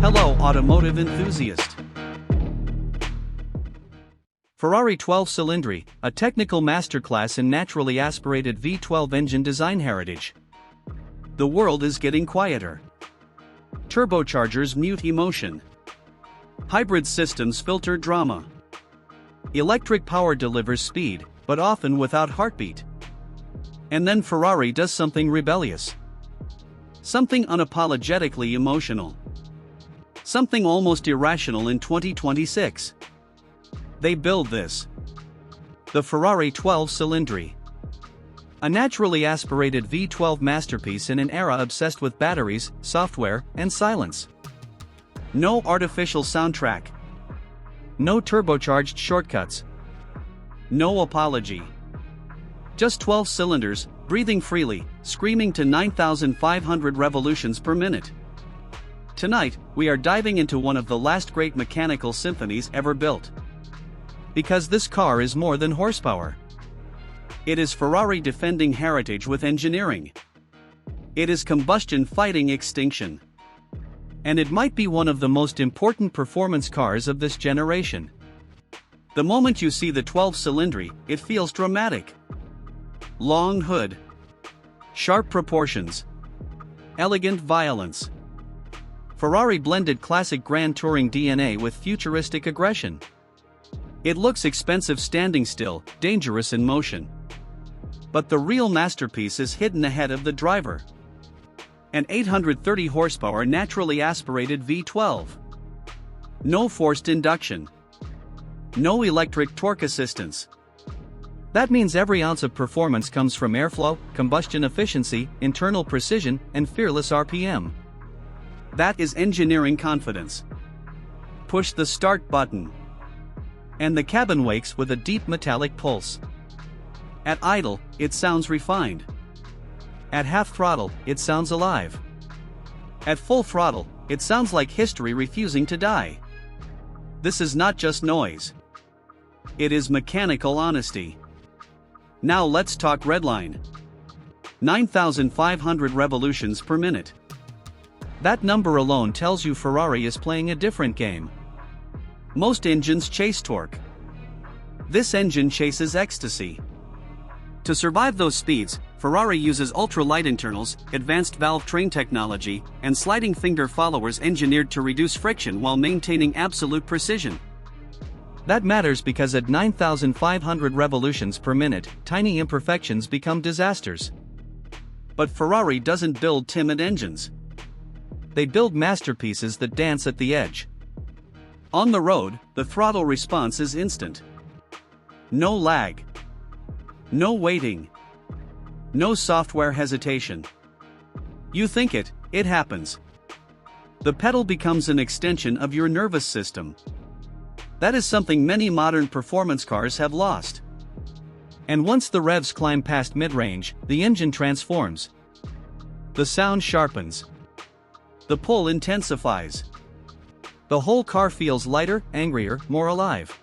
Hello, automotive enthusiast. Ferrari 12Cilindri, a technical masterclass in naturally aspirated V12 engine design heritage. The world is getting quieter. Turbochargers mute emotion. Hybrid systems filter drama. Electric power delivers speed, but often without heartbeat. And then Ferrari does something rebellious. Something unapologetically emotional. Something almost irrational in 2026. They build this. The Ferrari 12Cilindri. A naturally aspirated V12 masterpiece in an era obsessed with batteries, software, and silence. No artificial soundtrack. No turbocharged shortcuts. No apology. Just 12 cylinders, breathing freely, screaming to 9,500 revolutions per minute. Tonight, we are diving into one of the last great mechanical symphonies ever built. Because this car is more than horsepower. It is Ferrari defending heritage with engineering. It is combustion fighting extinction. And it might be one of the most important performance cars of this generation. The moment you see the 12Cilindri, it feels dramatic. Long hood. Sharp proportions. Elegant violence. Ferrari blended classic Grand Touring DNA with futuristic aggression. It looks expensive standing still, dangerous in motion. But the real masterpiece is hidden ahead of the driver. An 830 horsepower naturally aspirated V12. No forced induction. No electric torque assistance. That means every ounce of performance comes from airflow, combustion efficiency, internal precision, and fearless RPM. That is engineering confidence. Push the start button. And the cabin wakes with a deep metallic pulse. At idle, it sounds refined. At half throttle, it sounds alive. At full throttle, it sounds like history refusing to die. This is not just noise. It is mechanical honesty. Now let's talk redline. 9,500 revolutions per minute. That number alone tells you Ferrari is playing a different game. Most engines chase torque. This engine chases ecstasy. To survive those speeds, Ferrari uses ultra-light internals, advanced valve train technology, and sliding finger followers engineered to reduce friction while maintaining absolute precision. That matters because at 9,500 revolutions per minute, tiny imperfections become disasters. But Ferrari doesn't build timid engines. They build masterpieces that dance at the edge. On the road, the throttle response is instant. No lag. No waiting. No software hesitation. You think it happens. The pedal becomes an extension of your nervous system. That is something many modern performance cars have lost. And once the revs climb past mid-range, the engine transforms. The sound sharpens. The pull intensifies. The whole car feels lighter, angrier, more alive.